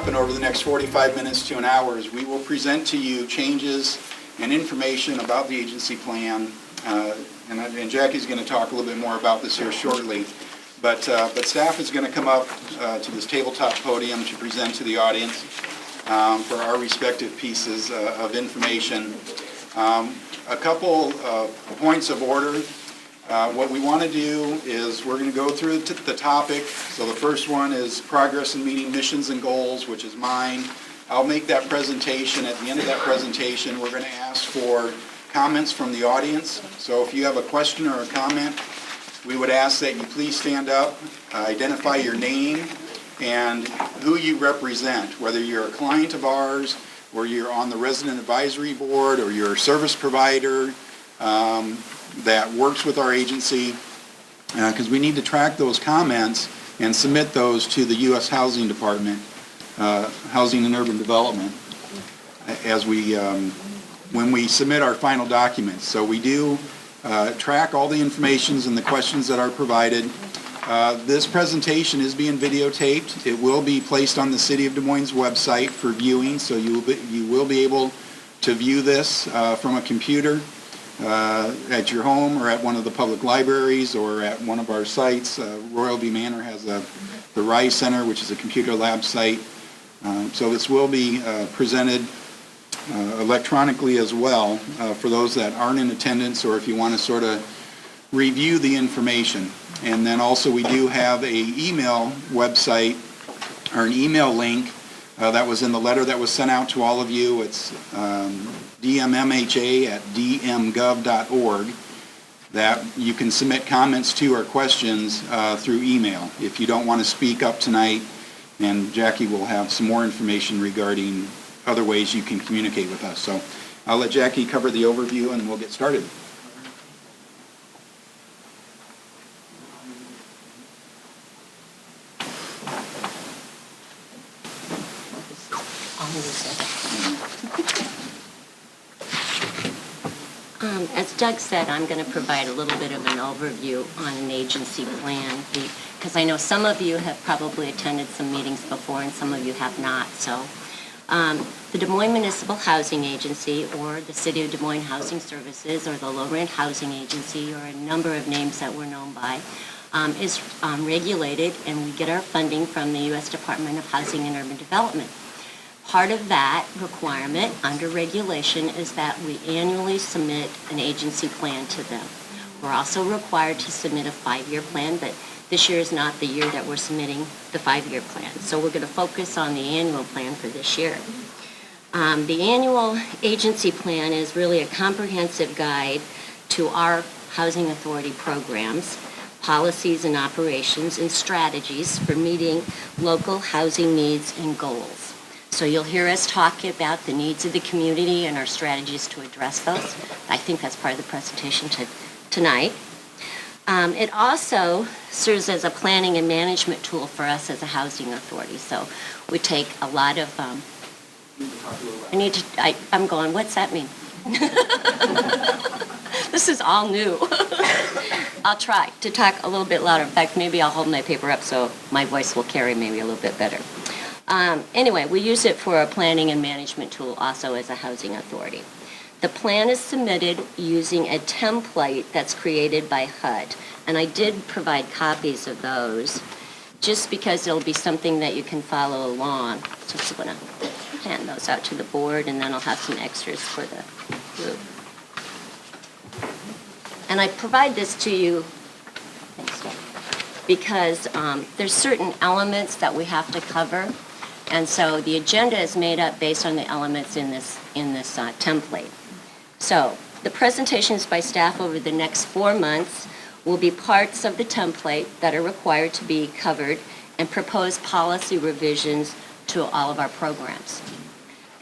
happen over the next 45 minutes to an hour is we will present to you changes and information about the agency plan, and Jackie's going to talk a little bit more about this here shortly. But staff is going to come up to this tabletop podium to present to the audience for our respective pieces of information. A couple points of order. What we want to do is we're going to go through the topic. So the first one is progress in meeting missions and goals, which is mine. I'll make that presentation. At the end of that presentation, we're going to ask for comments from the audience. So if you have a question or a comment, we would ask that you please stand up, identify your name, and who you represent, whether you're a client of ours, or you're on the resident advisory board, or you're a service provider that works with our agency, because we need to track those comments and submit those to the U.S. Housing Department, Housing and Urban Development, as we when we submit our final documents. So we do track all the informations and the questions that are provided. This presentation is being videotaped. It will be placed on the City of Des Moines website for viewing, so you will be able to view this from a computer at your home or at one of the public libraries or at one of our sites. Royal V Manor has the Rise Center, which is a computer lab site. So this will be presented electronically as well for those that aren't in attendance, or if you want to sort of review the information. And then also we do have a email website or an email link that was in the letter that was sent out to all of you. It's dmmha@dmgov.org, that you can submit comments to or questions through email if you don't want to speak up tonight, and Jackie will have some more information regarding other ways you can communicate with us. So I'll let Jackie cover the overview and we'll get started. As Doug said, I'm going to provide a little bit of an overview on an agency plan, because I know some of you have probably attended some meetings before and some of you have not. So the Des Moines Municipal Housing Agency, or the City of Des Moines Housing Services, or the Low Rent Housing Agency, or a number of names that we're known by, is regulated, and we get our funding from the U.S. Department of Housing and Urban Development. Part of that requirement under regulation is that we annually submit an agency plan to them. We're also required to submit a 5-year plan, but this year is not the year that we're submitting the 5-year plan. So we're going to focus on the annual plan for this year. The annual agency plan is really a comprehensive guide to our housing authority programs, policies and operations, and strategies for meeting local housing needs and goals. So you'll hear us talk about the needs of the community and our strategies to address those. I think that's part of the presentation tonight. It also serves as a planning and management tool for us as a housing authority. So we take a lot of, I'm going, what's that mean? This is all new. I'll try to talk a little bit louder. In fact, maybe I'll hold my paper up so my voice will carry maybe a little bit better. Anyway, we use it for a planning and management tool also as a housing authority. The plan is submitted using a template that's created by HUD, and I did provide copies of those just because it'll be something that you can follow along. So I'm just going to hand those out to the board, and then I'll have some extras for the group. And I provide this to you, thanks, Doug, because there's certain elements that we have to cover. And so the agenda is made up based on the elements in this template. So the presentations by staff over the next 4 months will be parts of the template that are required to be covered and proposed policy revisions to all of our programs.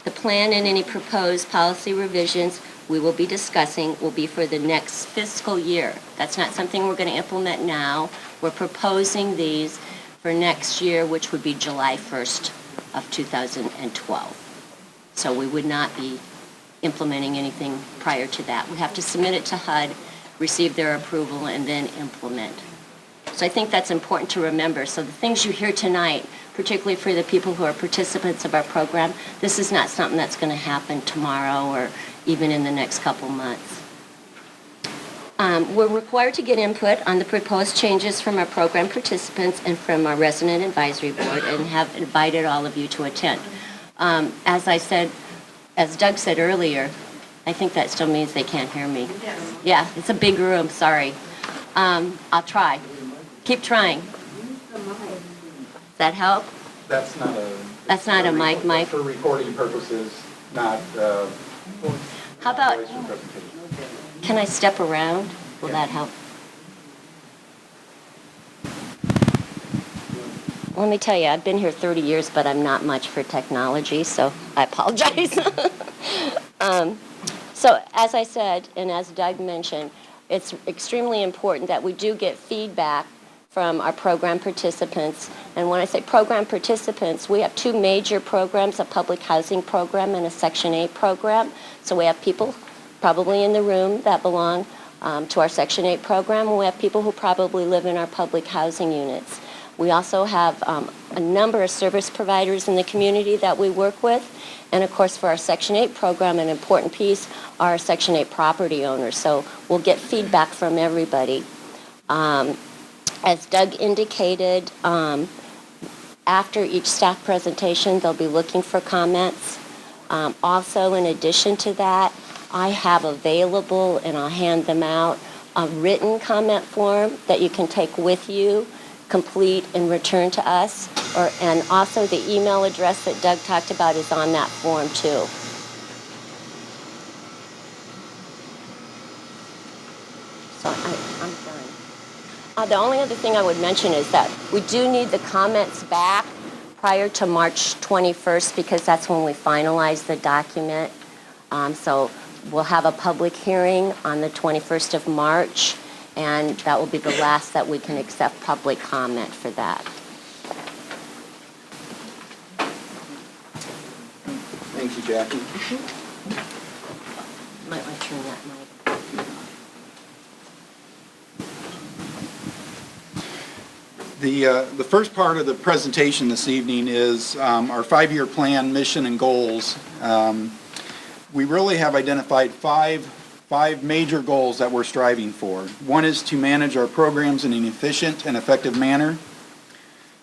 The plan and any proposed policy revisions we will be discussing will be for the next fiscal year. That's not something we're going to implement now. We're proposing these for next year, which would be July 1st of 2012. So we would not be implementing anything prior to that. We have to submit it to HUD, receive their approval, and then implement. So I think that's important to remember. So the things you hear tonight particularly for the people who are participants of our program, this is not something that's going to happen tomorrow or even in the next couple months. We're required to get input on the proposed changes from our program participants and from our resident advisory board, and have invited all of you to attend. As Doug said earlier, I think that still means they can't hear me. Yes. Yeah, it's a big room, sorry. I'll try. Keep trying. Does that help? That's not a... That's not a mic, Mike. For recording purposes, not... How about, can I step around? Will that help? Let me tell you, I've been here 30 years, but I'm not much for technology, so I apologize. So as I said, and as Doug mentioned, it's extremely important that we do get feedback from our program participants. And when I say program participants, we have two major programs, a public housing program and a Section 8 program. So we have people probably in the room that belong to our Section 8 program, and we have people who probably live in our public housing units. We also have a number of service providers in the community that we work with. And of course, for our Section 8 program, an important piece are Section 8 property owners. So we'll get feedback from everybody. As Doug indicated, after each staff presentation, they'll be looking for comments. Also, in addition to that, I have available, and I'll hand them out, a written comment form that you can take with you, complete, and return to us. And also the email address that Doug talked about is on that form too. So I'm done. The only other thing I would mention is that we do need the comments back prior to March 21st, because that's when we finalize the document. So we'll have a public hearing on the 21st of March, and that will be the last that we can accept public comment for that. Thank you, Jackie. Might want to turn that mic. The first part of the presentation this evening is our 5-year plan, mission, and goals. We really have identified five major goals that we're striving for. One is to manage our programs in an efficient and effective manner,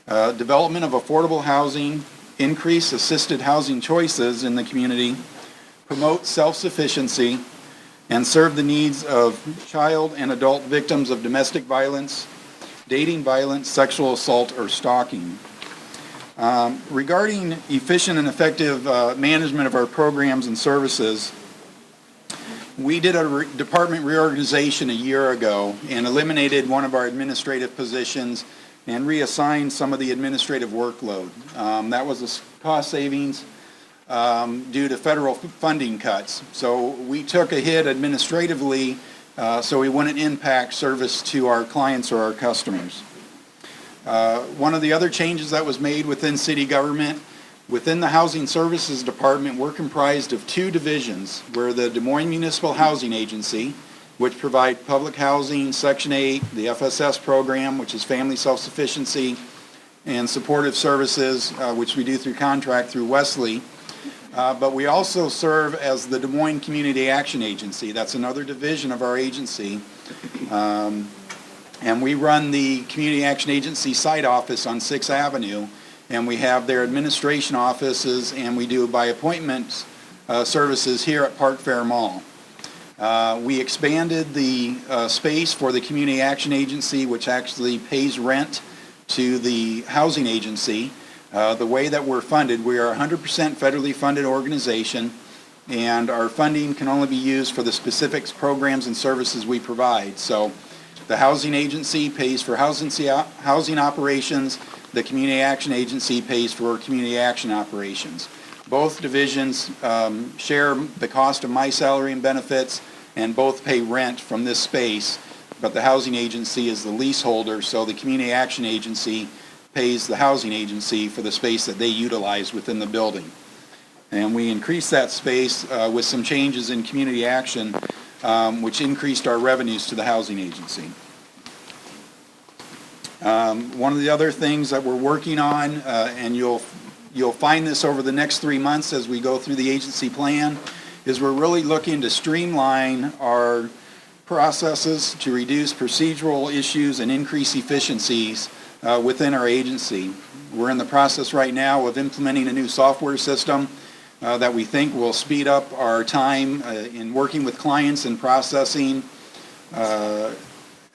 development of affordable housing, increase assisted housing choices in the community, promote self-sufficiency, and serve the needs of child and adult victims of domestic violence, dating violence, sexual assault, or stalking. Regarding efficient and effective management of our programs and services, we did a department reorganization a year ago and eliminated one of our administrative positions and reassigned some of the administrative workload. That was a cost savings due to federal funding cuts. So we took a hit administratively so we wouldn't impact service to our clients or our customers. One of the other changes that was made within city government, within the Housing Services Department, we're comprised of two divisions. We're the Des Moines Municipal Housing Agency, which provide public housing, Section 8, the FSS program, which is family self-sufficiency, and supportive services, which we do through contract through Wesley. But we also serve as the Des Moines Community Action Agency. That's another division of our agency. And we run the Community Action Agency site office on 6th Avenue. And we have their administration offices, and we do by appointment services here at Park Fair Mall. We expanded the space for the Community Action Agency, which actually pays rent to the housing agency. The way that we're funded, we are a 100% federally funded organization, and our funding can only be used for the specific programs and services we provide. So the housing agency pays for housing operations. The Community Action Agency pays for community action operations. Both divisions share the cost of my salary and benefits, and both pay rent from this space, but the housing agency is the leaseholder, so the Community Action Agency pays the housing agency for the space that they utilize within the building. And we increased that space with some changes in community action, which increased our revenues to the housing agency. One of the other things that we're working on, and you'll find this over the next 3 months as we go through the agency plan, is we're really looking to streamline our processes to reduce procedural issues and increase efficiencies within our agency. We're in the process right now of implementing a new software system that we think will speed up our time in working with clients and processing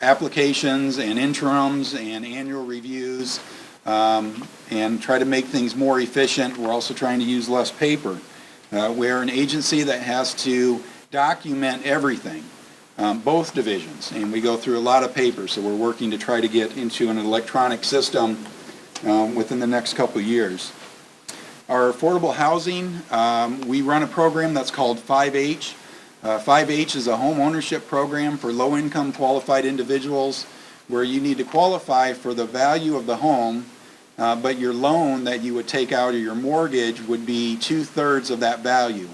applications and interims and annual reviews, and try to make things more efficient. We're also trying to use less paper. We're an agency that has to document everything, both divisions, and we go through a lot of paper, so we're working to try to get into an electronic system within the next couple of years. Our affordable housing, we run a program that's called 5H. 5H is a home ownership program for low-income qualified individuals where you need to qualify for the value of the home, but your loan that you would take out or your mortgage would be 2/3 of that value.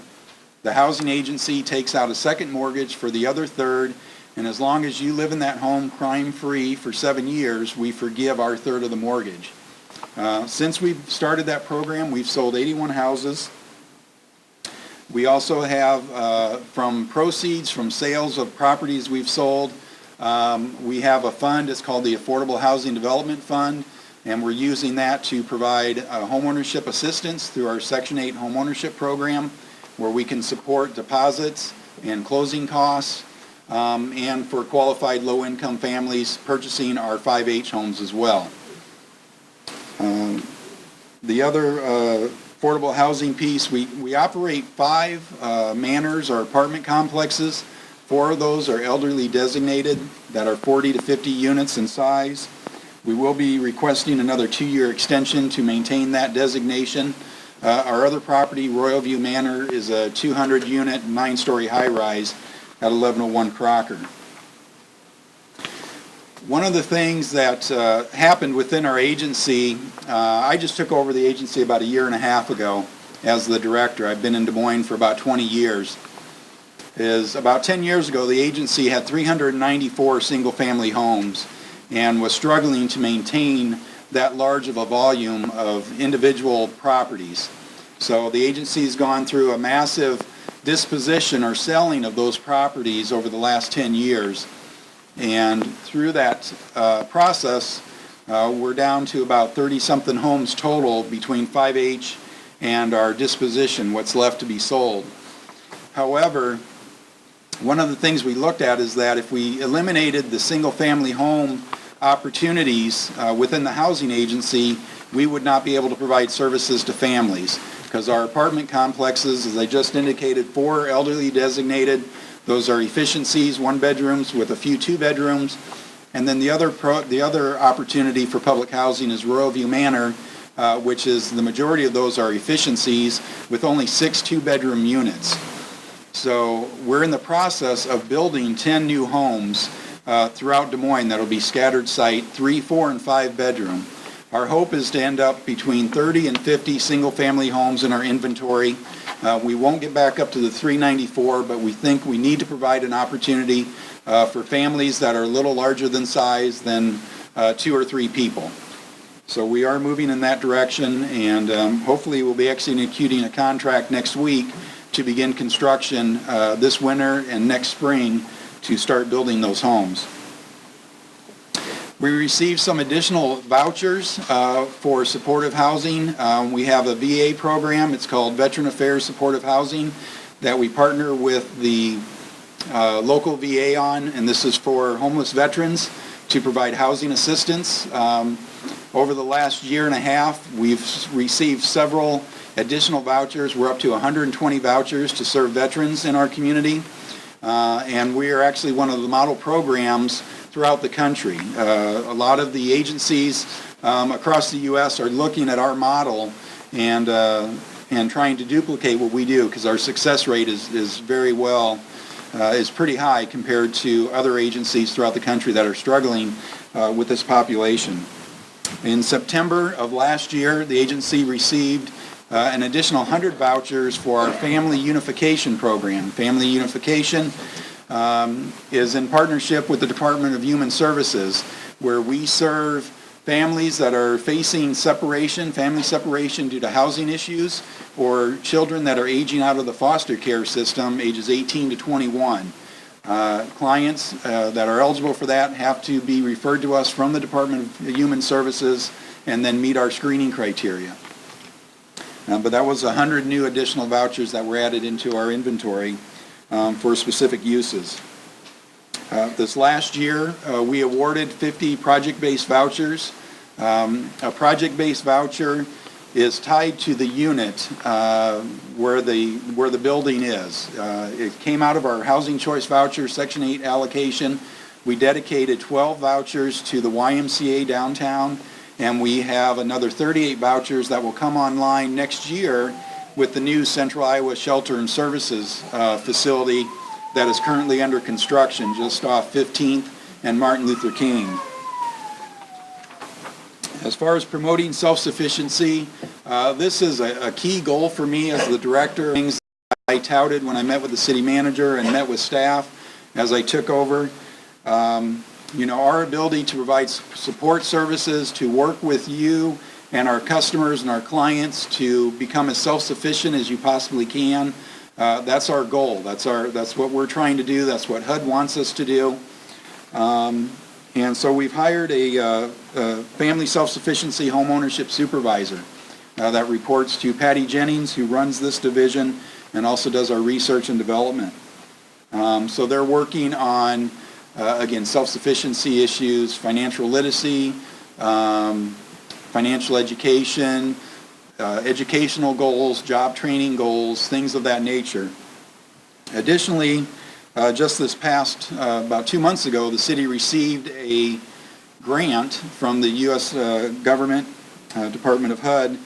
The housing agency takes out a second mortgage for the other third, and as long as you live in that home crime-free for 7 years, we forgive our third of the mortgage. Since we've started that program, we've sold 81 houses. We also have, from proceeds from sales of properties we've sold, we have a fund. It's called the Affordable Housing Development Fund, and we're using that to provide homeownership assistance through our Section 8 homeownership program, where we can support deposits and closing costs, and for qualified low-income families purchasing our 5H homes as well. The other affordable housing piece, we operate 5 manors or apartment complexes. 4 of those are elderly designated that are 40 to 50 units in size. We will be requesting another 2-year extension to maintain that designation. Our other property, Royal View Manor, is a 200-unit, 9-story high-rise at 1101 Crocker. One of the things that happened within our agency, I just took over the agency about 1.5 years ago as the director. I've been in Des Moines for about 20 years. Is about 10 years ago, the agency had 394 single-family homes and was struggling to maintain that large of a volume of individual properties. So the agency's gone through a massive disposition or selling of those properties over the last 10 years. And through that process, we're down to about 30-something homes total between 5H and our disposition, what's left to be sold. However, one of the things we looked at is that if we eliminated the single-family home opportunities within the housing agency, we would not be able to provide services to families, because our apartment complexes, as I just indicated, 4 elderly designated. Those are efficiencies, 1-bedrooms with a few 2-bedrooms. And then the other opportunity for public housing is Royal View Manor, which is the majority of those are efficiencies with only 6 2-bedroom units. So we're in the process of building 10 new homes throughout Des Moines that'll be scattered site, 3, 4, and 5-bedroom. Our hope is to end up between 30 and 50 single-family homes in our inventory. We won't get back up to the 394, but we think we need to provide an opportunity for families that are a little larger than size than 2 or 3 people. So we are moving in that direction, and hopefully we'll be executing a contract next week to begin construction this winter and next spring to start building those homes. We received some additional vouchers for supportive housing. We have a VA program. It's called Veteran Affairs Supportive Housing that we partner with the local VA on, and this is for homeless veterans to provide housing assistance. Over the last 1.5 years, we've received several additional vouchers. We're up to 120 vouchers to serve veterans in our community, and we are actually one of the model programs throughout the country. A lot of the agencies across the U.S. are looking at our model and trying to duplicate what we do, because our success rate is very well, is pretty high compared to other agencies throughout the country that are struggling with this population. In September of last year, the agency received an additional 100 vouchers for our Family Unification program. Family Unification is in partnership with the Department of Human Services, where we serve families that are facing family separation due to housing issues, or children that are aging out of the foster care system, ages 18 to 21. Clients that are eligible for that have to be referred to us from the Department of Human Services and then meet our screening criteria. But that was 100 new additional vouchers that were added into our inventory for specific uses. This last year, we awarded 50 project-based vouchers. A project-based voucher is tied to the unit where the building is. It came out of our Housing Choice Voucher Section 8 allocation. We dedicated 12 vouchers to the YMCA downtown, and we have another 38 vouchers that will come online next year with the new Central Iowa Shelter and Services facility that is currently under construction just off 15th and Martin Luther King. As far as promoting self-sufficiency, this is a key goal for me as the director. Things I touted when I met with the city manager and met with staff as I took over. Our ability to provide support services, to work with you and our customers and our clients to become as self-sufficient as you possibly can. That's our goal. That's what we're trying to do. That's what HUD wants us to do. And so we've hired a family self-sufficiency homeownership supervisor that reports to Patty Jennings, who runs this division and also does our research and development. So they're working on, again, self-sufficiency issues, financial literacy, financial education, educational goals, job training goals, things of that nature. Additionally, just this past, about 2 months ago, the city received a grant from the U.S. government, Department of HUD,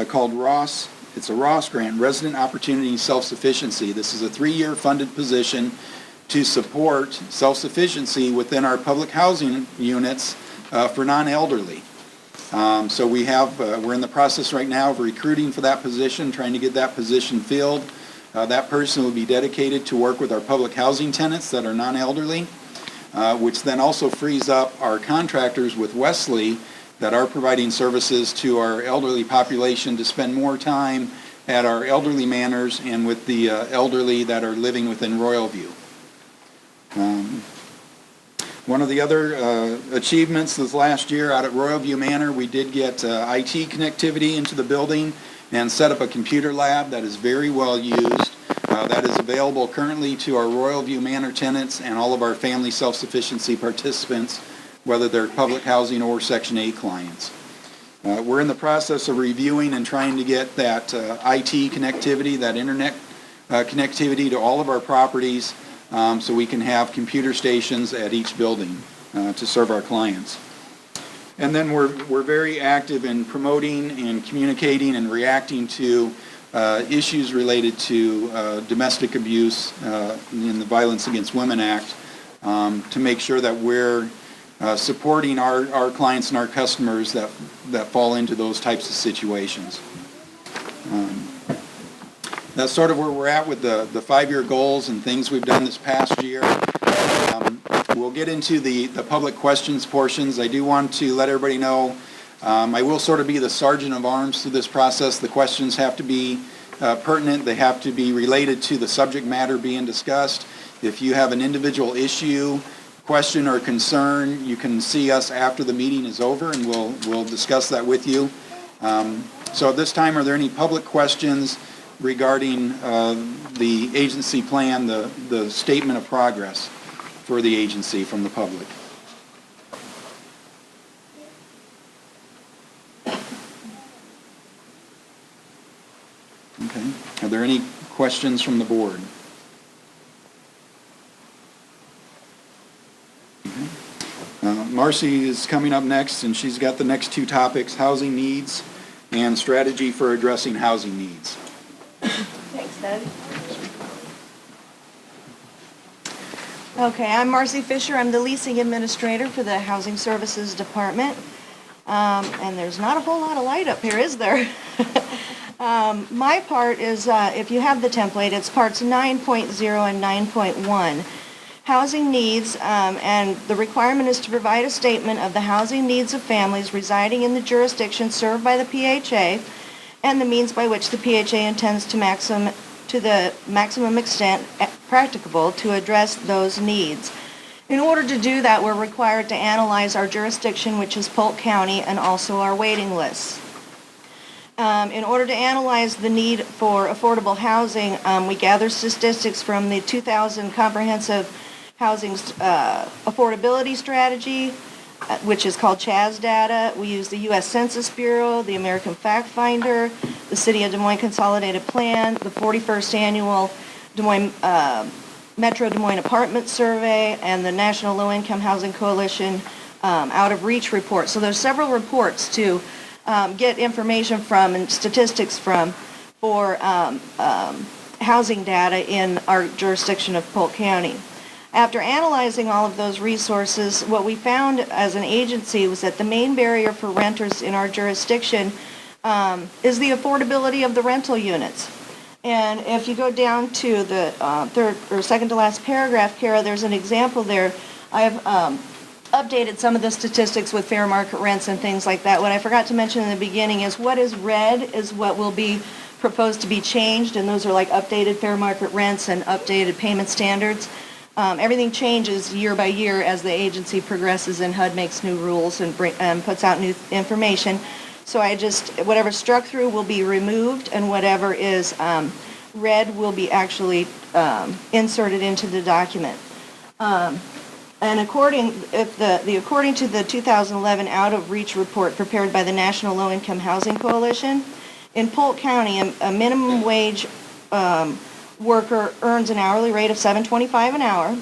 called ROSS. It's a ROSS grant, Resident Opportunity Self-Sufficiency. This is a 3-year funded position to support self-sufficiency within our public housing units for non-elderly. So we're in the process right now of recruiting for that position, trying to get that position filled. That person will be dedicated to work with our public housing tenants that are non-elderly, which then also frees up our contractors with Wesley that are providing services to our elderly population to spend more time at our elderly manors and with the elderly that are living within Royalview. One of the other achievements this last year out at Royalview Manor, we did get IT connectivity into the building and set up a computer lab that is very well used. That is available currently to our Royalview Manor tenants and all of our family self-sufficiency participants, whether they're public housing or Section 8 clients. We're in the process of reviewing and trying to get that IT connectivity, that internet connectivity to all of our properties so we can have computer stations at each building to serve our clients. And then we're very active in promoting and communicating and reacting to issues related to domestic abuse in the Violence Against Women Act to make sure that we're supporting our clients and our customers that fall into those types of situations. That's sort of where we're at with the 5-year goals and things we've done this past year. We'll get into the public questions portions. I do want to let everybody know I will sort of be the sergeant of arms through this process. The questions have to be pertinent. They have to be related to the subject matter being discussed. If you have an individual issue, question, or concern, you can see us after the meeting is over and we'll discuss that with you. So at this time, are there any public questions regarding the agency plan, the statement of progress for the agency from the public? Okay. Are there any questions from the board? Okay. Marcy is coming up next, and she's got the next 2 topics, housing needs and strategy for addressing housing needs. Thanks, Doug. Okay, I'm Marcy Fisher. I'm the leasing administrator for the Housing Services Department. And there's not a whole lot of light up here, is there? My part is, if you have the template, it's parts 9.0 and 9.1. housing needs, and the requirement is to provide a statement of the housing needs of families residing in the jurisdiction served by the PHA and the means by which the PHA intends to the maximum extent practicable to address those needs. In order to do that, we're required to analyze our jurisdiction, which is Polk County, and also our waiting lists. In order to analyze the need for affordable housing, we gather statistics from the 2000 Comprehensive Housing Affordability Strategy, which is called CHAZ data. We use the U.S. Census Bureau, the American Fact Finder, the City of Des Moines Consolidated Plan, the 41st Annual Metro Des Moines Apartment Survey, and the National Low Income Housing Coalition Out of Reach report. So there's several reports to get information from and statistics from for housing data in our jurisdiction of Polk County. After analyzing all of those resources, what we found as an agency was that the main barrier for renters in our jurisdiction is the affordability of the rental units. And if you go down to the third or second to last paragraph, Kara, there's an example there. I have updated some of the statistics with fair market rents and things like that. What I forgot to mention in the beginning is what is red is what will be proposed to be changed, and those are like updated fair market rents and updated payment standards. Everything changes year by year as the agency progresses and HUD makes new rules and puts out new information. So whatever struck through will be removed, and whatever is red will be actually inserted into the document. And according to the 2011 Out of Reach report prepared by the National Low Income Housing Coalition, in Polk County, a minimum wage worker earns an hourly rate of $7.25 an hour,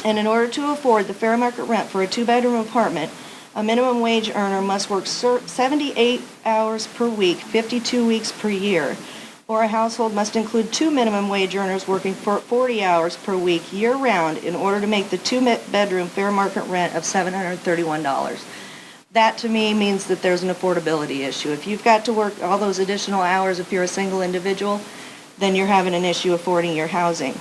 and in order to afford the fair market rent for a two-bedroom apartment, a minimum wage earner must work 78 hours per week, 52 weeks per year, or a household must include two minimum wage earners working for 40 hours per week year-round in order to make the two-bedroom fair market rent of $731. That, to me, means that there's an affordability issue. If you've got to work all those additional hours if you're a single individual, then you're having an issue affording your housing.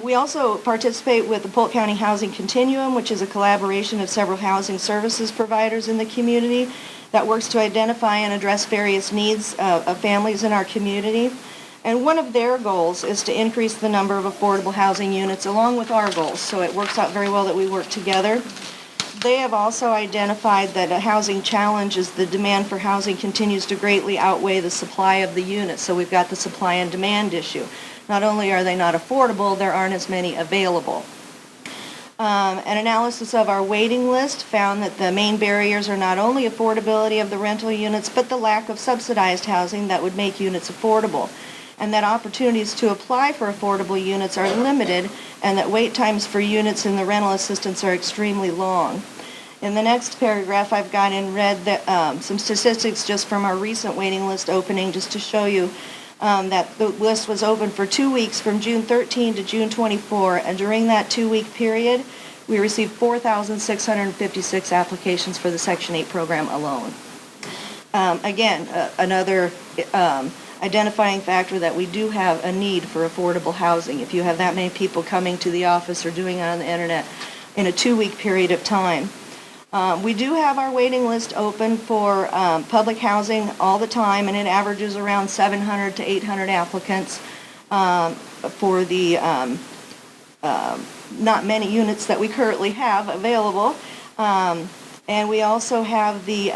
We also participate with the Polk County Housing Continuum, which is a collaboration of several housing services providers in the community that works to identify and address various needs of families in our community. And one of their goals is to increase the number of affordable housing units along with our goals, so it works out very well that we work together. They have also identified that a housing challenge is the demand for housing continues to greatly outweigh the supply of the units, so we've got the supply and demand issue. Not only are they not affordable, there aren't as many available. An analysis of our waiting list found that the main barriers are not only affordability of the rental units, but the lack of subsidized housing that would make units affordable, and that opportunities to apply for affordable units are limited, and that wait times for units in the rental assistance are extremely long. In the next paragraph, I've got in red some statistics just from our recent waiting list opening, just to show you that the list was open for 2 weeks from June 13 to June 24, and during that 2-week period, we received 4,656 applications for the Section 8 program alone. Again, another identifying factor that we do have a need for affordable housing. If you have that many people coming to the office or doing it on the internet in a 2-week period of time. We do have our waiting list open for public housing all the time, and it averages around 700 to 800 applicants for the not many units that we currently have available. And we also have the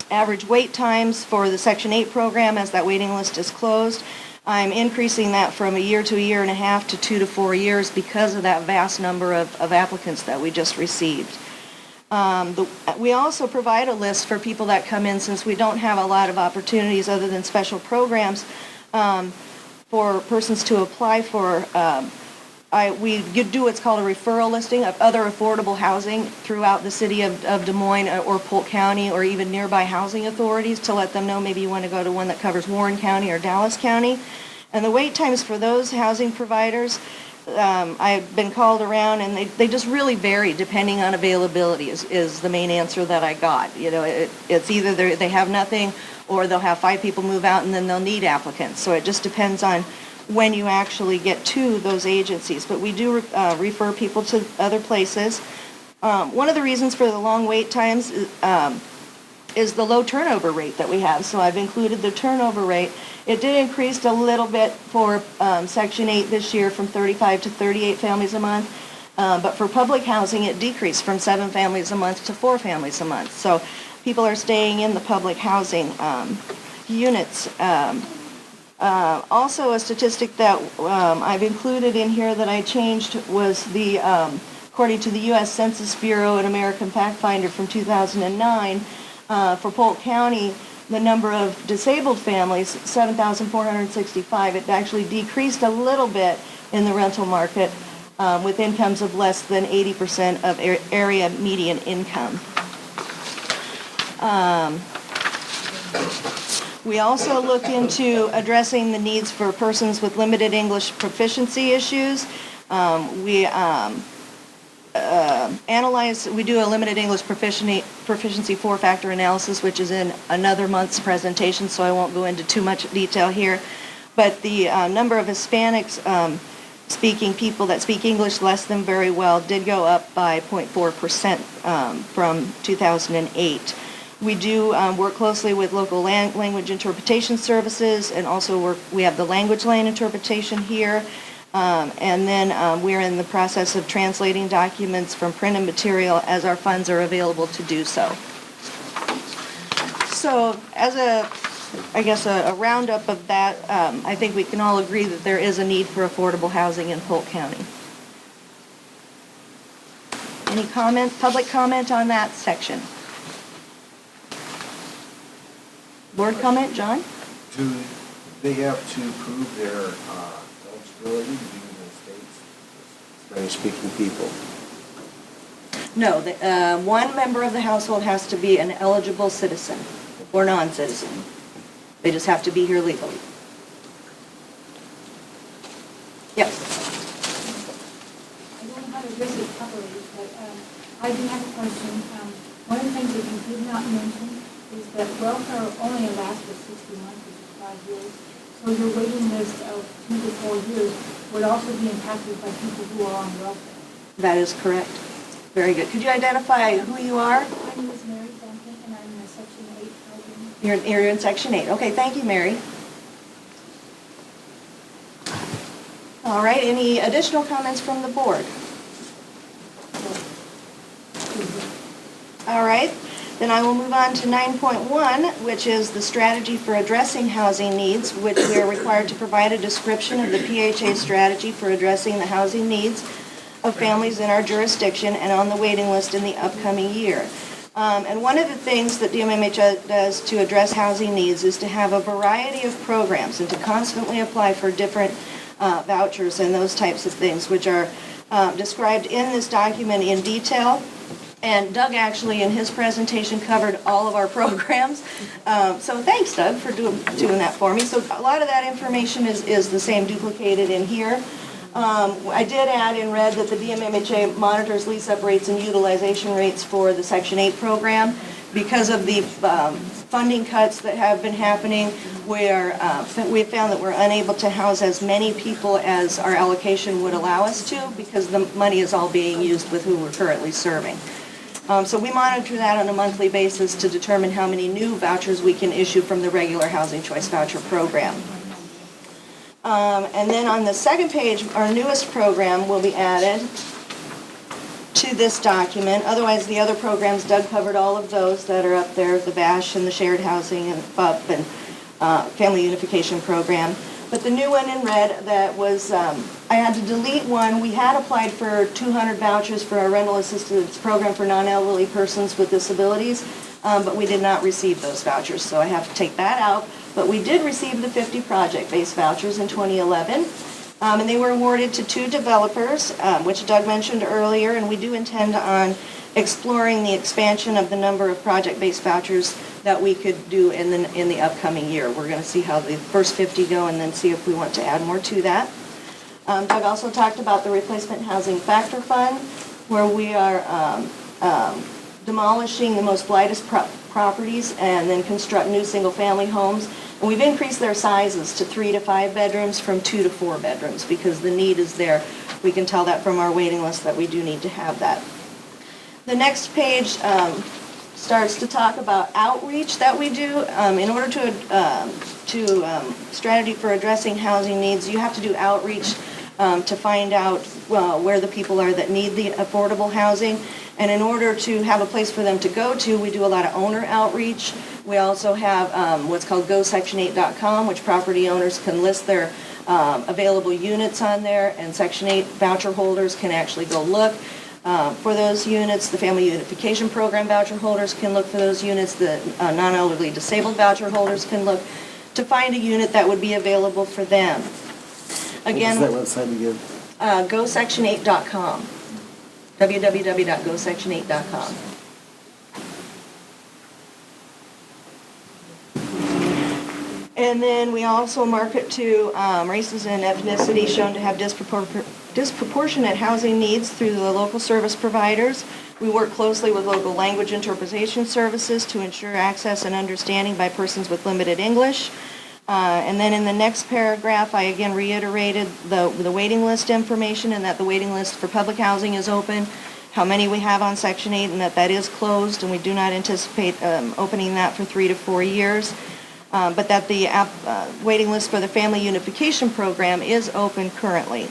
average wait times for the Section 8 program as that waiting list is closed. I'm increasing that from a year to a year and a half to 2 to 4 years because of that vast number of applicants that we just received. We also provide a list for people that come in, since we don't have a lot of opportunities other than special programs for persons to apply for. We do what's called a referral listing of other affordable housing throughout the city of Des Moines or Polk County or even nearby housing authorities to let them know maybe you want to go to one that covers Warren County or Dallas County. And the wait times for those housing providers, I've been called around, and they just really vary depending on availability is the main answer that I got. You know, it's either they have nothing, or they'll have 5 people move out and then they'll need applicants. So it just depends on when you actually get to those agencies. But we do refer people to other places. One of the reasons for the long wait times is the low turnover rate that we have. So I've included the turnover rate. It did increase a little bit for Section 8 this year from 35 to 38 families a month. But for public housing, it decreased from 7 families a month to 4 families a month. So people are staying in the public housing units. Also, a statistic that I've included in here that I changed was the, according to the U.S. Census Bureau and American Fact Finder from 2009, for Polk County, the number of disabled families, 7,465. It actually decreased a little bit in the rental market with incomes of less than 80% of area median income. We also look into addressing the needs for persons with limited English proficiency issues. We do a limited English proficiency 4-factor analysis, which is in another month's presentation, so I won't go into too much detail here. But the number of Hispanics speaking people that speak English less than very well did go up by 0.4% from 2008. We do work closely with local language interpretation services, and also we have the language lane interpretation here. And then we're in the process of translating documents from printed material as our funds are available to do so. So as a roundup of that, I think we can all agree that there is a need for affordable housing in Polk County. Any public comment on that section? Board comment, John? Do they have to prove their eligibility to be in the states? Spanish-speaking people. No, one member of the household has to be an eligible citizen or non-citizen. They just have to be here legally. Yep. I don't know how to address it properly, but I do have a question. One of the things that you did not mention is that welfare only lasts for 60 months, which is 5 years. So your waiting list of 2 to 4 years would also be impacted by people who are on welfare. That is correct. Very good. Could you identify who you are? My name is Mary Duncan, and I'm in Section 8 housing. You're in Section 8. Okay, thank you, Mary. All right, any additional comments from the board? All right, then I will move on to 9.1, which is the strategy for addressing housing needs, which we are required to provide a description of the PHA strategy for addressing the housing needs of families in our jurisdiction and on the waiting list in the upcoming year. And one of the things that DMMH does to address housing needs is to have a variety of programs and to constantly apply for different vouchers and those types of things, which are described in this document in detail. And Doug actually, in his presentation, covered all of our programs. So thanks, Doug, for doing that for me. So a lot of that information is the same duplicated in here. I did add in red that the DMMHA monitors lease-up rates and utilization rates for the Section 8 program. Because of the funding cuts that have been happening, where we have found that we're unable to house as many people as our allocation would allow us to, because the money is all being used with who we're currently serving. So we monitor that on a monthly basis to determine how many new vouchers we can issue from the regular Housing Choice Voucher Program. And then on the second page, our newest program will be added to this document. Otherwise, the other programs, Doug covered all of those that are up there, the BASH and the Shared Housing and FUP and Family Unification Program. But the new one in red that was, I had to delete one. We had applied for 200 vouchers for our rental assistance program for non-elderly persons with disabilities, but we did not receive those vouchers, so I have to take that out. But we did receive the 50 project-based vouchers in 2011, and they were awarded to 2 developers, which Doug mentioned earlier, and we do intend on exploring the expansion of the number of project-based vouchers that we could do in the upcoming year. We're going to see how the first 50 go and then see if we want to add more to that. Doug also talked about the Replacement Housing Factor Fund, where we are demolishing the most blighted properties and then construct new single-family homes. And we've increased their sizes to 3 to 5 bedrooms from 2 to 4 bedrooms because the need is there. We can tell that from our waiting list that we do need to have that. The next page starts to talk about outreach that we do. In order to strategy for addressing housing needs, you have to do outreach to find out where the people are that need the affordable housing. And in order to have a place for them to go to, we do a lot of owner outreach. We also have what's called GoSection8.com, which property owners can list their available units on there, and Section 8 voucher holders can actually go look for those units. The Family Unification Program voucher holders can look for those units. The non-elderly disabled voucher holders can look to find a unit that would be available for them. Again, what is that website again? GoSection8.com. www.gosection8.com. And then we also market to races and ethnicity shown to have disproportionate housing needs through the local service providers. We work closely with local language interpretation services to ensure access and understanding by persons with limited English. And then in the next paragraph, I again reiterated the waiting list information, and that the waiting list for public housing is open, how many we have on Section 8, and that is closed, and we do not anticipate opening that for 3 to 4 years. But that the waiting list for the Family Unification Program is open currently.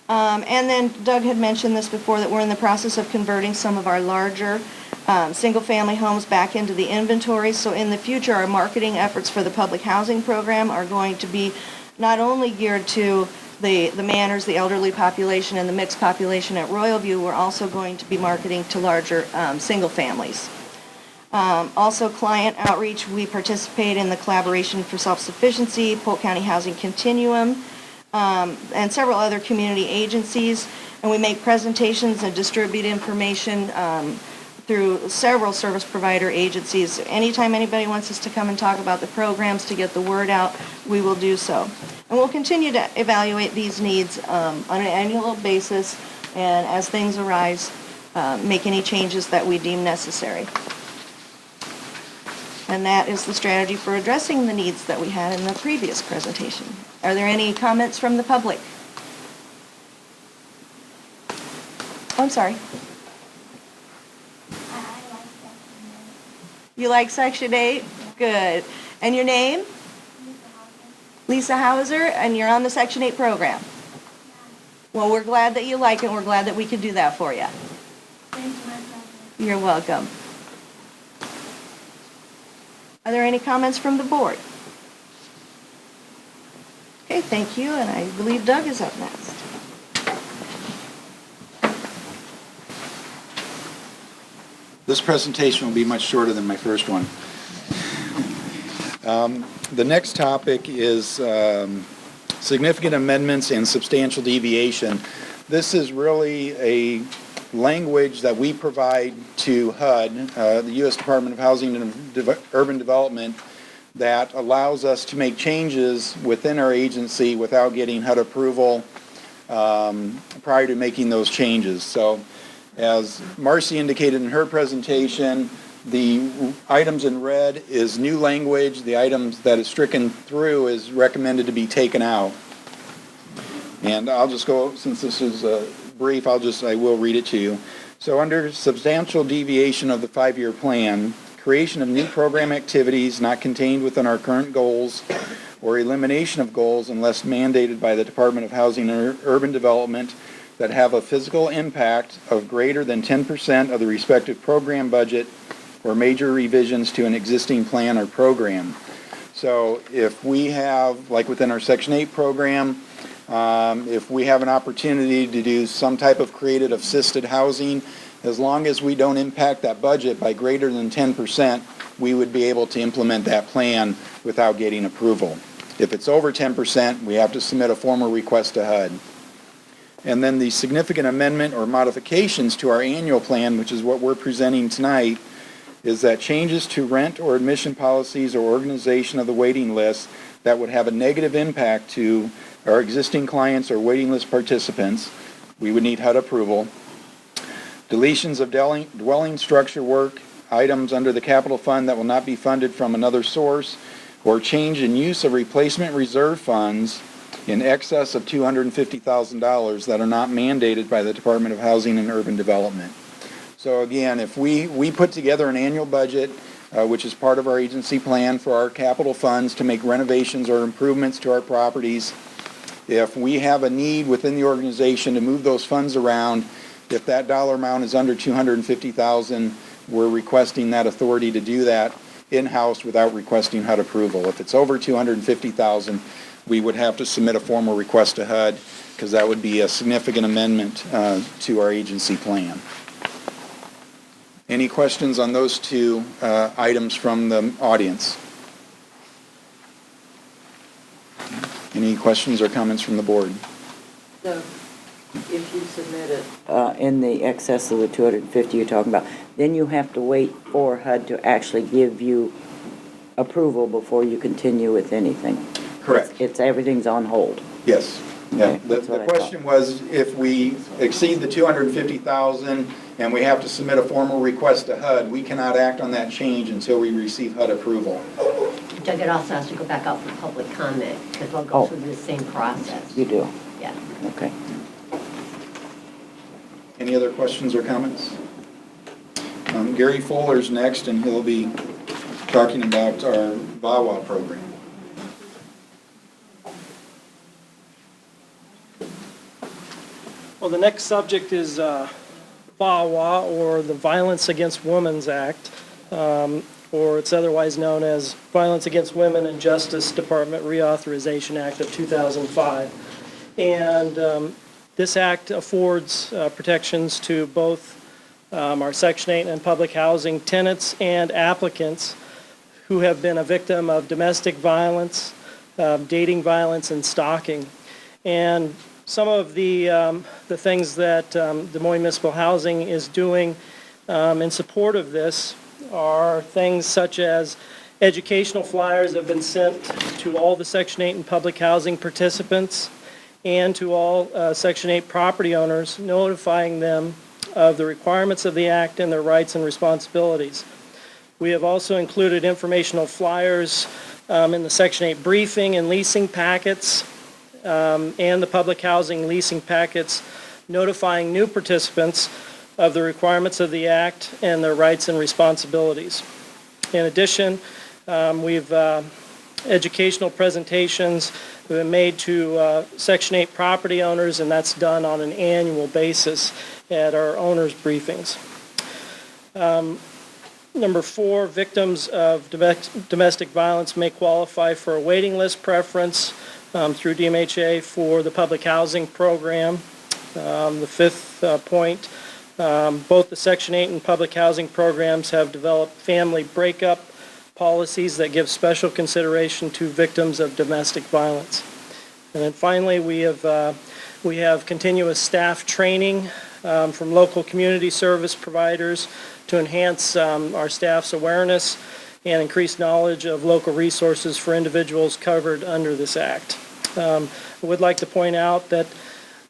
And then Doug had mentioned this before, that we're in the process of converting some of our larger single-family homes back into the inventory. So in the future, our marketing efforts for the public housing program are going to be not only geared to the Manors, the elderly population, and the mixed population at Royal View, we're also going to be marketing to larger single families. Also, client outreach, we participate in the Collaboration for Self-Sufficiency, Polk County Housing Continuum, and several other community agencies. And we make presentations and distribute information through several service provider agencies. Anytime anybody wants us to come and talk about the programs to get the word out, we will do so. And we'll continue to evaluate these needs on an annual basis, and as things arise, make any changes that we deem necessary. And that is the strategy for addressing the needs that we had in the previous presentation. Are there any comments from the public? Oh, I'm sorry. You like Section 8? Good. And your name? Lisa Hauser, and you're on the Section 8 program. Well, we're glad that you like it, and we're glad that we could do that for you. You're welcome. Are there any comments from the board? Okay, thank you, and I believe Doug is up next. This presentation will be much shorter than my first one. The next topic is significant amendments and substantial deviation. This is really a language that we provide to HUD, the U.S. Department of Housing and Urban Development, that allows us to make changes within our agency without getting HUD approval prior to making those changes. So, as Marcy indicated in her presentation, the items in red is new language. The items that is stricken through is recommended to be taken out. And I'll just go, since this is brief, I will read it to you. So under substantial deviation of the 5-year plan, creation of new program activities not contained within our current goals, or elimination of goals unless mandated by the Department of Housing and Urban Development that have a physical impact of greater than 10% of the respective program budget, or major revisions to an existing plan or program. So if we have, like within our Section 8 program, if we have an opportunity to do some type of created assisted housing, as long as we don't impact that budget by greater than 10%, we would be able to implement that plan without getting approval. If it's over 10%, we have to submit a formal request to HUD. And then the significant amendment or modifications to our annual plan, which is what we're presenting tonight, is that changes to rent or admission policies or organization of the waiting list that would have a negative impact to our existing clients or waiting list participants, we would need HUD approval. Deletions of dwelling structure work, items under the capital fund that will not be funded from another source, or change in use of replacement reserve funds in excess of $250,000 that are not mandated by the Department of Housing and Urban Development. So again, if we put together an annual budget, which is part of our agency plan for our capital funds to make renovations or improvements to our properties, if we have a need within the organization to move those funds around, if that dollar amount is under $250,000, we're requesting that authority to do that in-house without requesting HUD approval. If it's over $250,000, we would have to submit a formal request to HUD, because that would be a significant amendment to our agency plan. Any questions on those two items from the audience? Any questions or comments from the board? So, if you submit it in the excess of the 250 you're talking about, then you have to wait for HUD to actually give you approval before you continue with anything. Correct. It's everything's on hold. Yes. Yeah. Okay, The that's what I question was, if we exceed the $250,000 and we have to submit a formal request to HUD, we cannot act on that change until we receive HUD approval. Doug, it also has to go back out for public comment, because we'll go through the same process. You do? Yeah. Okay. Any other questions or comments? Gary Fuller's next, and he'll be talking about our VAWA program. Well, the next subject is VAWA, or the Violence Against Women's Act, or it's otherwise known as Violence Against Women and Justice Department Reauthorization Act of 2005. And this act affords protections to both our Section 8 and public housing tenants and applicants who have been a victim of domestic violence, dating violence, and stalking. And some of the things that Des Moines Municipal Housing is doing in support of this are things such as educational flyers have been sent to all the Section 8 and public housing participants and to all Section 8 property owners, notifying them of the requirements of the Act and their rights and responsibilities. We have also included informational flyers in the Section 8 briefing and leasing packets and the public housing leasing packets, notifying new participants of the requirements of the Act and their rights and responsibilities. In addition, we've educational presentations have been made to Section 8 property owners, and that's done on an annual basis at our owners' briefings. Number 4, victims of domestic violence may qualify for a waiting list preference through DMHA for the public housing program. The 5th point, both the Section 8 and public housing programs have developed family breakup policies that give special consideration to victims of domestic violence. And then finally, we have continuous staff training from local community service providers to enhance our staff's awareness and increase knowledge of local resources for individuals covered under this Act. I would like to point out that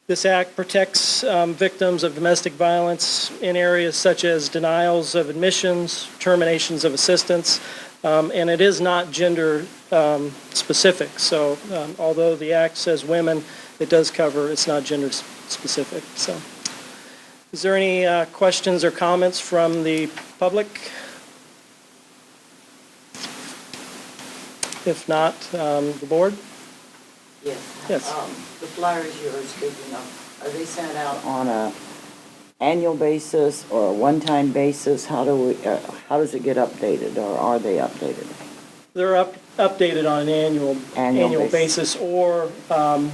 this Act protects victims of domestic violence in areas such as denials of admissions, terminations of assistance, and it is not gender specific. So although the Act says women, it does cover, it's not gender specific. So, is there any questions or comments from the public? If not, the board? Yes. Yes. The flyers you were speaking of, are they sent out on a annual basis or a one-time basis? How does it get updated, or are they updated? They're updated on an annual basis, or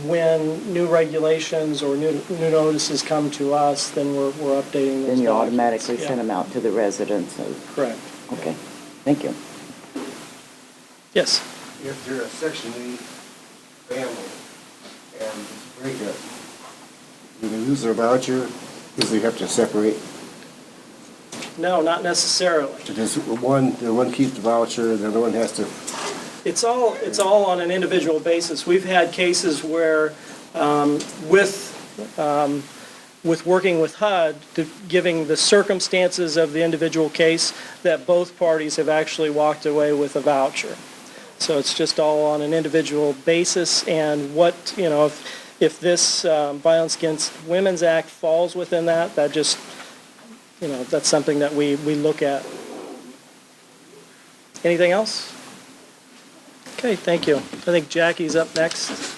when new regulations or new notices come to us, then we're updating those. Then you documents. automatically Yeah. send them out to the residents. Correct. Okay, thank you. Yes. If you're a Section 8 family and it's breakup, do they lose their voucher because they have to separate? No, not necessarily. So does the one keeps the voucher, the other one has to? It's all on an individual basis. We've had cases where, with working with HUD, giving the circumstances of the individual case, that both parties have actually walked away with a voucher. So it's just all on an individual basis, and what, if this Violence Against Women's Act falls within that, that just, that's something that we look at. Anything else? Okay, thank you. I think Jackie's up next.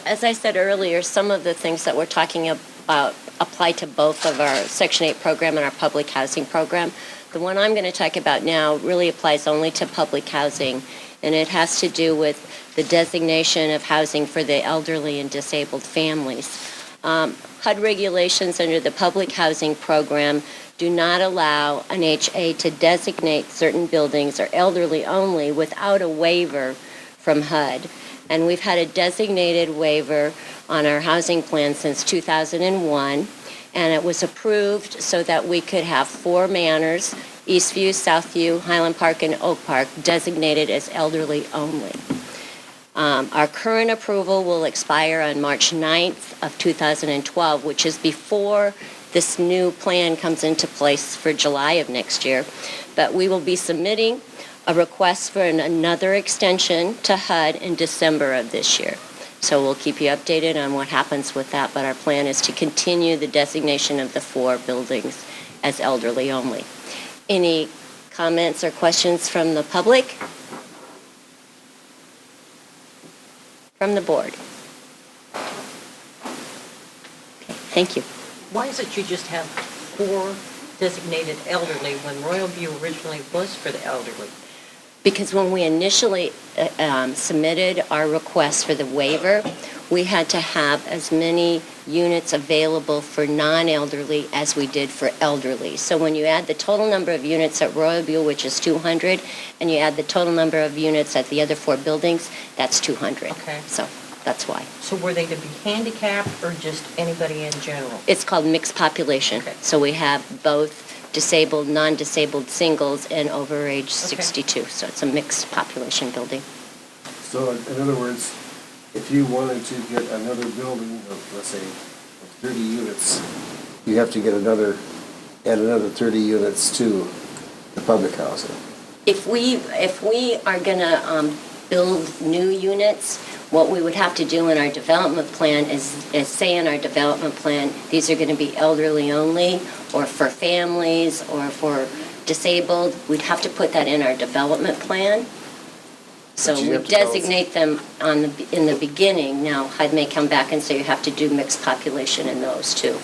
As I said earlier, some of the things that we're talking about apply to both of our Section 8 program and our public housing program. The one I'm going to talk about now really applies only to public housing, and it has to do with the designation of housing for the elderly and disabled families. HUD regulations under the public housing program do not allow an HA to designate certain buildings or elderly only without a waiver from HUD. And we've had a designated waiver on our housing plan since 2001, and it was approved so that we could have 4 manors, Eastview, Southview, Highland Park, and Oak Park, designated as elderly only. Our current approval will expire on March 9th of 2012, which is before this new plan comes into place for July of next year. But we will be submitting a request for another extension to HUD in December of this year. So we'll keep you updated on what happens with that, but our plan is to continue the designation of the 4 buildings as elderly only. Any comments or questions from the public? From the board? Okay, thank you. Why is it you just have 4 designated elderly when Royal View originally was for the elderly? Because when we initially submitted our request for the waiver, we had to have as many units available for non-elderly as we did for elderly. So when you add the total number of units at Royal View, which is 200, and you add the total number of units at the other 4 buildings, that's 200. Okay. So that's why. So were they to be handicapped or just anybody in general? It's called mixed population. Okay. So we have both disabled, non-disabled singles, and over age 62. So it's a mixed population building. So in other words, if you wanted to get another building of, let's say, 30 units, you have to get add another 30 units to the public housing. If we are going to build new units, what we would have to do in our development plan is say in our development plan, these are going to be elderly only, or for families, or for disabled. We'd have to put that in our development plan. So we designate them in the beginning. Now, HUD may come back and say you have to do mixed population in those too.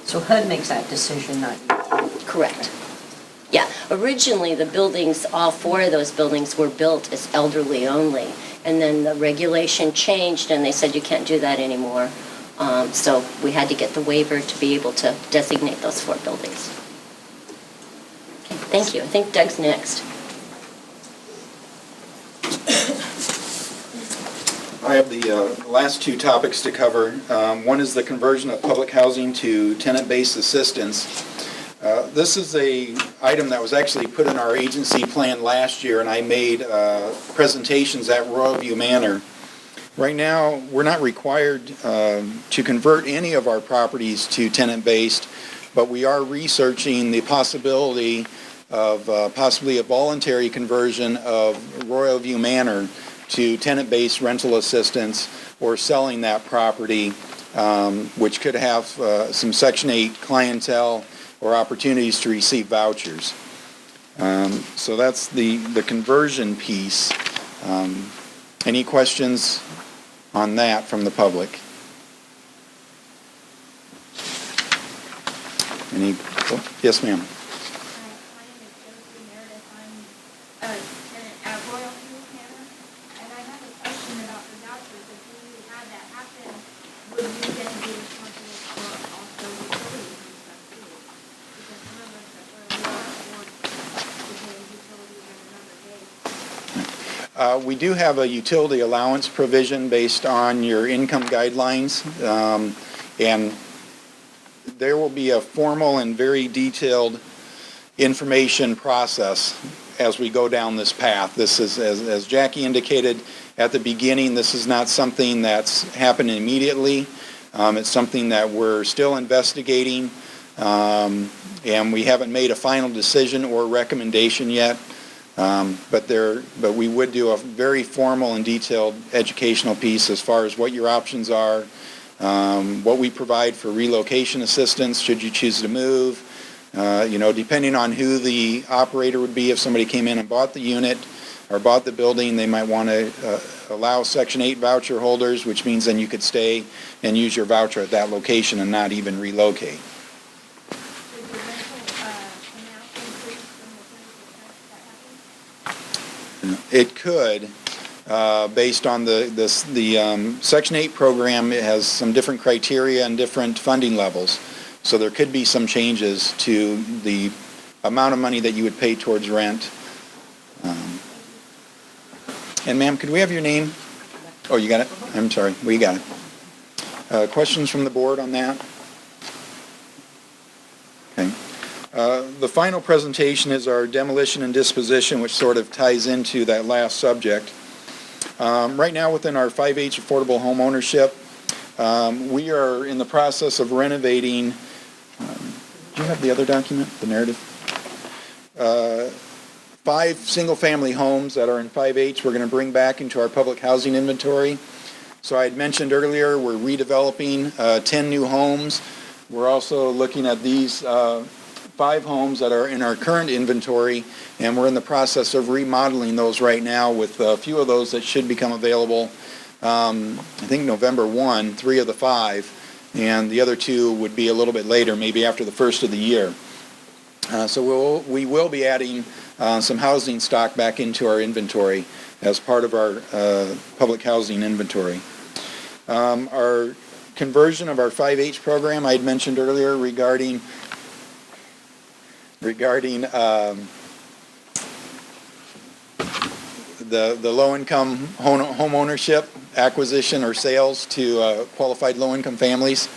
So HUD makes that decision, not you? Correct. Yeah, originally the buildings, all 4 of those buildings were built as elderly only. And then the regulation changed and they said you can't do that anymore. So we had to get the waiver to be able to designate those 4 buildings. Okay, thank you. I think Doug's next. I have the last 2 topics to cover. One is the conversion of public housing to tenant-based assistance. This is an item that was actually put in our agency plan last year, and I made presentations at Royal View Manor. Right now, we're not required to convert any of our properties to tenant-based, but we are researching the possibility of possibly a voluntary conversion of Royal View Manor to tenant-based rental assistance or selling that property, which could have some Section 8 clientele or opportunities to receive vouchers. So that's the conversion piece. Any questions on that from the public? Yes, ma'am. My name is Josie Meredith. I'm a tenant at Royal View Manor, and I have a question about the vouchers. If we had that happen, would you then be responsible for also utilities and stuff too? Because some of us at Royal View are afford to pay utilities at another date. We do have a utility allowance provision based on your income guidelines, and there will be a formal and very detailed information process as we go down this path. This is, as Jackie indicated at the beginning, this is not something that's happening immediately. It's something that we're still investigating, and we haven't made a final decision or recommendation yet. But we would do a very formal and detailed educational piece as far as what your options are, what we provide for relocation assistance should you choose to move. Depending on who the operator would be, if somebody came in and bought the unit or bought the building, they might want to allow Section 8 voucher holders, which means then you could stay and use your voucher at that location and not even relocate. Did the rental amount increase from the 30% that happened? It could, based on the Section 8 program. It has some different criteria and different funding levels. So there could be some changes to the amount of money that you would pay towards rent. And ma'am, could we have your name? Oh, you got it? I'm sorry. We got it. Questions from the board on that? Okay. The final presentation is our demolition and disposition, which sort of ties into that last subject. Right now within our 5H affordable home ownership, we are in the process of renovating. Do you have the other document, the narrative? 5 single-family homes that are in 5H we're going to bring back into our public housing inventory. So I had mentioned earlier we're redeveloping 10 new homes. We're also looking at these 5 homes that are in our current inventory, and we're in the process of remodeling those right now with a few of those that should become available, I think November 1, 3 of the 5, and the other 2 would be a little bit later, maybe after the first of the year. So we will be adding some housing stock back into our inventory as part of our public housing inventory. Our conversion of our 5H program I had mentioned earlier regarding the low-income home ownership acquisition or sales to qualified low-income families.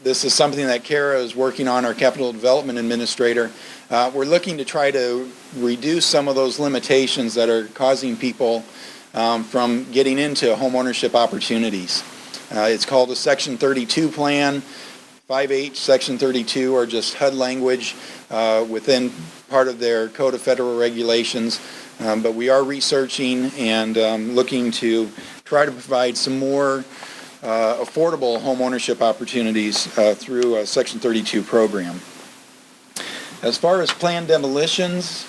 This is something that Kara is working on, our capital development administrator. We're looking to try to reduce some of those limitations that are causing people from getting into home ownership opportunities. It's called a Section 32 plan. 5H, Section 32 are just HUD language within part of their Code of Federal Regulations. But we are researching and looking to try to provide some more affordable home ownership opportunities through a Section 32 program. As far as planned demolitions,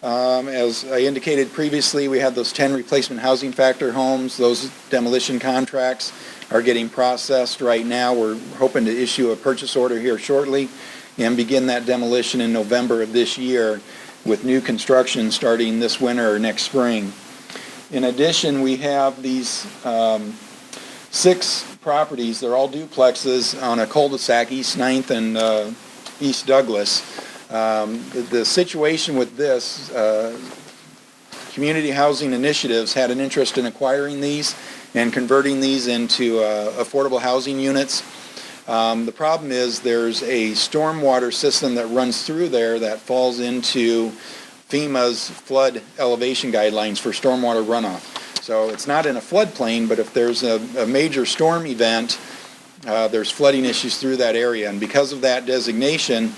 as I indicated previously, we had those 10 replacement housing factor homes. Those demolition contracts are getting processed right now. We're hoping to issue a purchase order here shortly and begin that demolition in November of this year with new construction starting this winter or next spring. In addition, we have these 6 properties. They're all duplexes on a cul-de-sac, East 9th and East Douglas. The situation with this, Community Housing Initiatives had an interest in acquiring these and converting these into affordable housing units. The problem is there's a stormwater system that runs through there that falls into FEMA's flood elevation guidelines for stormwater runoff. So it's not in a floodplain, but if there's a major storm event, there's flooding issues through that area. And because of that designation,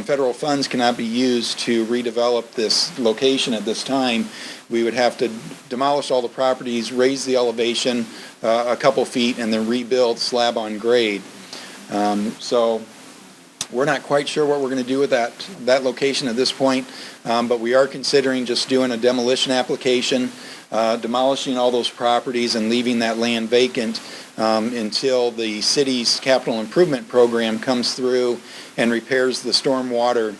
federal funds cannot be used to redevelop this location at this time. We would have to demolish all the properties, raise the elevation a couple feet, and then rebuild slab on grade. So we're not quite sure what we're going to do with that location at this point, but we are considering just doing a demolition application, demolishing all those properties and leaving that land vacant until the city's capital improvement program comes through and repairs the stormwater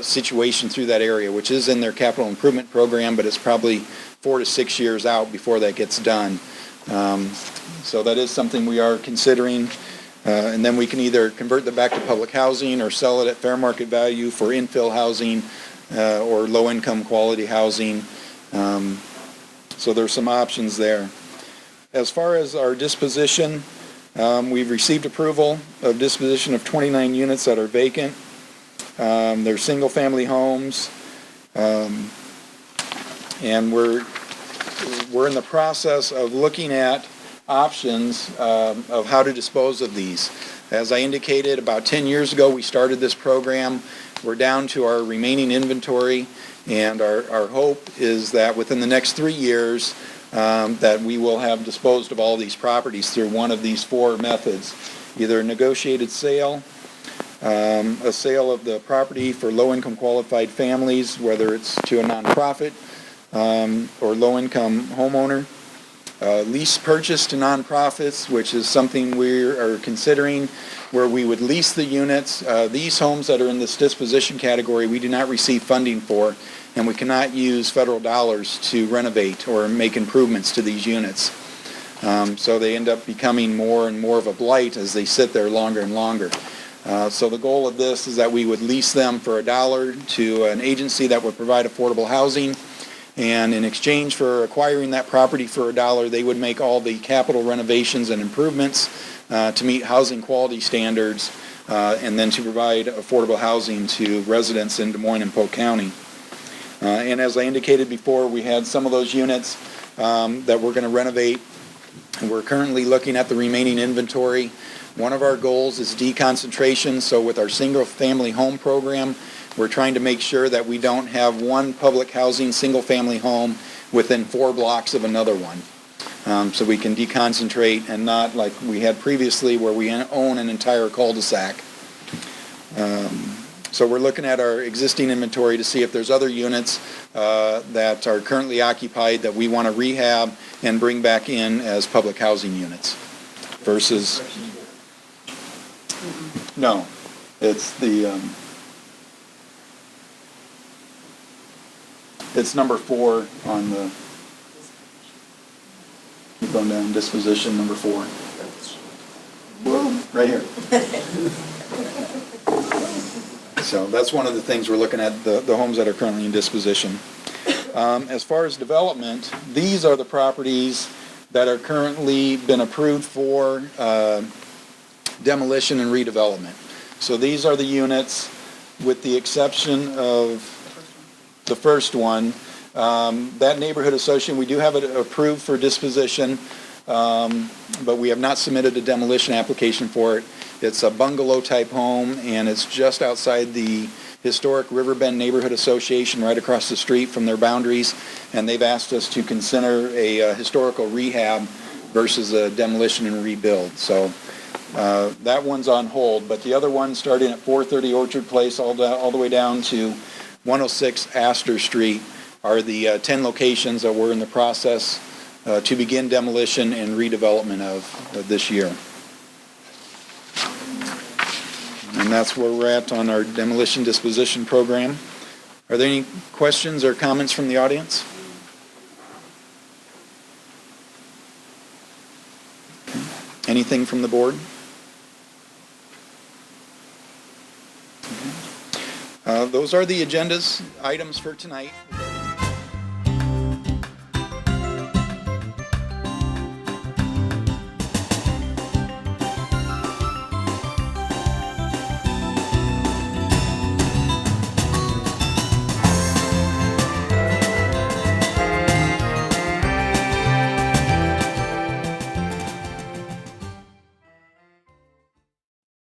situation through that area, which is in their capital improvement program, but it's probably 4 to 6 years out before that gets done. So that is something we are considering. And then we can either convert them back to public housing or sell it at fair market value for infill housing or low-income quality housing. So there's some options there. As far as our disposition, we've received approval of disposition of 29 units that are vacant. They're single-family homes. And we're in the process of looking at options of how to dispose of these. As I indicated, about 10 years ago we started this program. We're down to our remaining inventory, and our hope is that within the next 3 years that we will have disposed of all these properties through one of these 4 methods. Either a negotiated sale, a sale of the property for low-income qualified families, whether it's to a nonprofit or low-income homeowner, lease purchase to nonprofits, which is something we are considering, where we would lease the units. These homes that are in this disposition category, we do not receive funding for, and we cannot use federal dollars to renovate or make improvements to these units. So they end up becoming more and more of a blight as they sit there longer and longer. So the goal of this is that we would lease them for $1 to an agency that would provide affordable housing, and in exchange for acquiring that property for $1, they would make all the capital renovations and improvements to meet housing quality standards, and then to provide affordable housing to residents in Des Moines and Polk County. And as I indicated before, we had some of those units that we're going to renovate. We're currently looking at the remaining inventory. One of our goals is deconcentration, so with our single-family home program, we're trying to make sure that we don't have one public housing single-family home within 4 blocks of another one. So we can deconcentrate and not like we had previously where we own an entire cul-de-sac. So we're looking at our existing inventory to see if there's other units that are currently occupied that we want to rehab and bring back in as public housing units versus... No, it's the... It's number 4 on the, keep going down, disposition number 4. Whoa, right here. So that's one of the things we're looking at, the homes that are currently in disposition. As far as development, these are the properties that are currently been approved for demolition and redevelopment. So these are the units with the exception of the first one. That neighborhood association, we do have it approved for disposition, but we have not submitted a demolition application for it. It's a bungalow type home, and it's just outside the historic Riverbend Neighborhood Association right across the street from their boundaries, and they've asked us to consider a historical rehab versus a demolition and rebuild. So that one's on hold, but the other one starting at 430 Orchard Place all the way down to 106 Astor Street are the 10 locations that we're in the process to begin demolition and redevelopment of this year. And that's where we're at on our demolition disposition program. Are there any questions or comments from the audience? Okay. Anything from the board? Those are the agendas items for tonight.